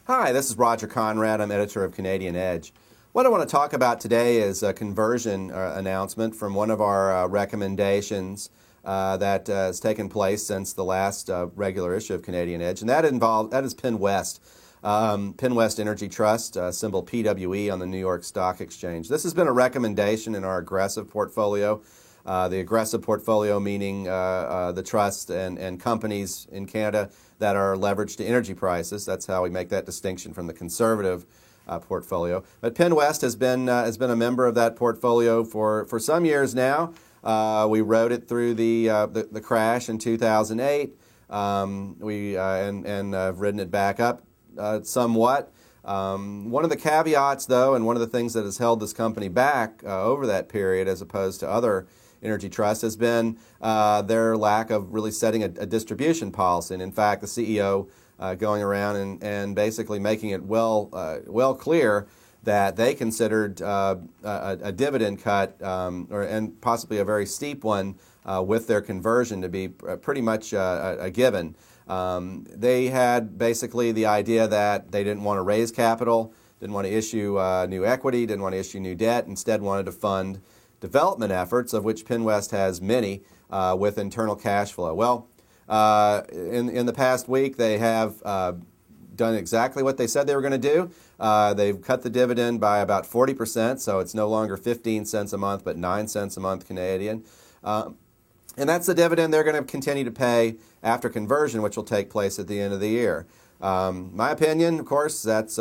Hi, this is Roger Conrad. I'm editor of Canadian Edge. What I want to talk about today is a conversion announcement from one of our recommendations that has taken place since the last regular issue of Canadian Edge, and that is PennWest. PennWest Energy Trust, symbol PWE on the New York Stock Exchange. This has been a recommendation in our aggressive portfolio. The aggressive portfolio meaning the trust and companies in Canada that are leveraged to energy prices. That's how we make that distinction from the conservative portfolio. But PennWest has been a member of that portfolio for some years now. We rode it through the crash in 2008. We have ridden it back up somewhat. One of the caveats, though, and one of the things that has held this company back over that period as opposed to other energy trusts has been their lack of really setting a distribution policy. And in fact, the CEO going around and basically making it well clear that they considered a dividend cut and possibly a very steep one with their conversion to be pretty much a given. They had basically the idea that they didn't want to raise capital, didn't want to issue new equity, didn't want to issue new debt, instead wanted to fund development efforts, of which PennWest has many, with internal cash flow. Well, in the past week, they have done exactly what they said they were going to do. They've cut the dividend by about 40%, so it's no longer 15 cents a month, but 9 cents a month Canadian. And that's the dividend they're going to continue to pay after conversion, which will take place at the end of the year. My opinion, of course, that's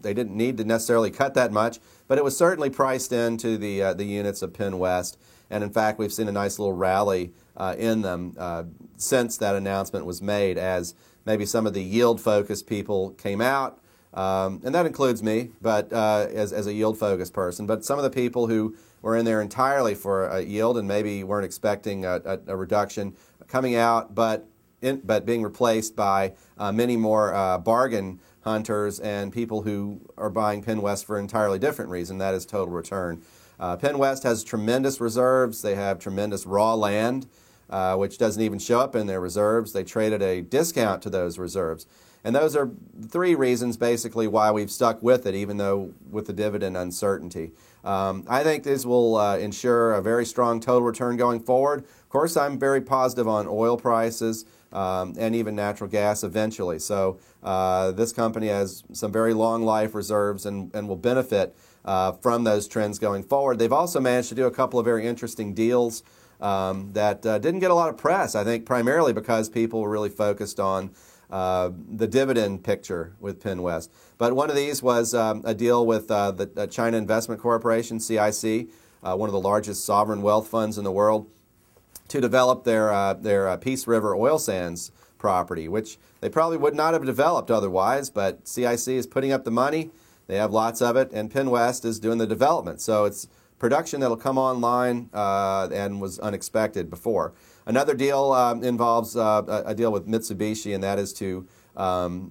they didn't need to necessarily cut that much, but it was certainly priced into the units of PennWest. And in fact, we've seen a nice little rally in them since that announcement was made, as maybe some of the yield-focused people came out, and that includes me, but as a yield-focused person. But some of the people who were in there entirely for a yield and maybe weren't expecting a reduction coming out, but being replaced by many more bargain hunters and people who are buying PennWest for an entirely different reason, that is total return. PennWest has tremendous reserves. They have tremendous raw land, which doesn't even show up in their reserves. They trade at a discount to those reserves. And those are three reasons basically why we've stuck with it, even though with the dividend uncertainty. I think this will ensure a very strong total return going forward. Of course, I'm very positive on oil prices and even natural gas eventually. So this company has some very long life reserves and will benefit from those trends going forward. They've also managed to do a couple of very interesting deals that didn't get a lot of press, I think primarily because people were really focused on the dividend picture with PennWest. But one of these was a deal with the China Investment Corporation, CIC, one of the largest sovereign wealth funds in the world, to develop their Peace River oil sands property, which they probably would not have developed otherwise, but CIC is putting up the money. They have lots of it, and PennWest is doing the development. So it's production that will come online and was unexpected before. Another deal involves a deal with Mitsubishi, and that is to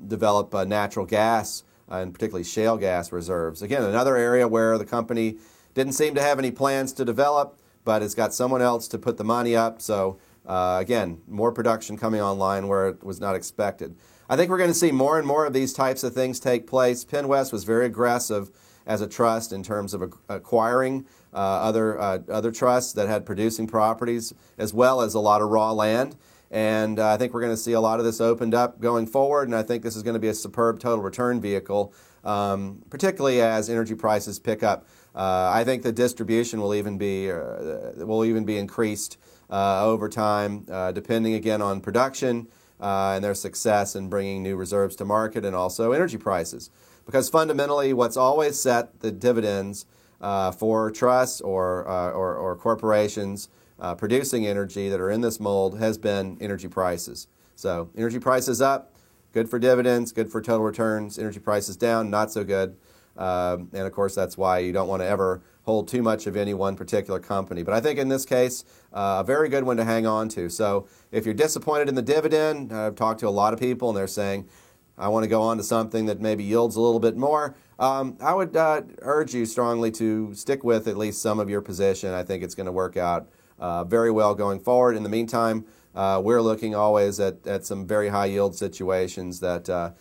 develop natural gas and particularly shale gas reserves. Again, another area where the company didn't seem to have any plans to develop, but it's got someone else to put the money up. So again, more production coming online where it was not expected. I think we're going to see more and more of these types of things take place. PennWest was very aggressive as a trust in terms of acquiring other trusts that had producing properties, as well as a lot of raw land. And I think we're going to see a lot of this opened up going forward, and I think this is going to be a superb total return vehicle, particularly as energy prices pick up. I think the distribution will even be increased over time, depending again on production and their success in bringing new reserves to market, and also energy prices. Because fundamentally, what's always set the dividends for trusts or corporations producing energy that are in this mold has been energy prices. So energy prices up, good for dividends, good for total returns. Energy prices down, not so good. And of course, that's why you don't want to ever hold too much of any one particular company. But I think in this case, a very good one to hang on to. So if you're disappointed in the dividend, I've talked to a lot of people and they're saying, I want to go on to something that maybe yields a little bit more. I would urge you strongly to stick with at least some of your position. I think it's going to work out very well going forward. In the meantime, we're looking always at some very high yield situations that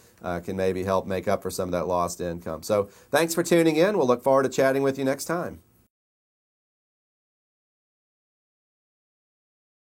can maybe help make up for some of that lost income. So thanks for tuning in. We'll look forward to chatting with you next time.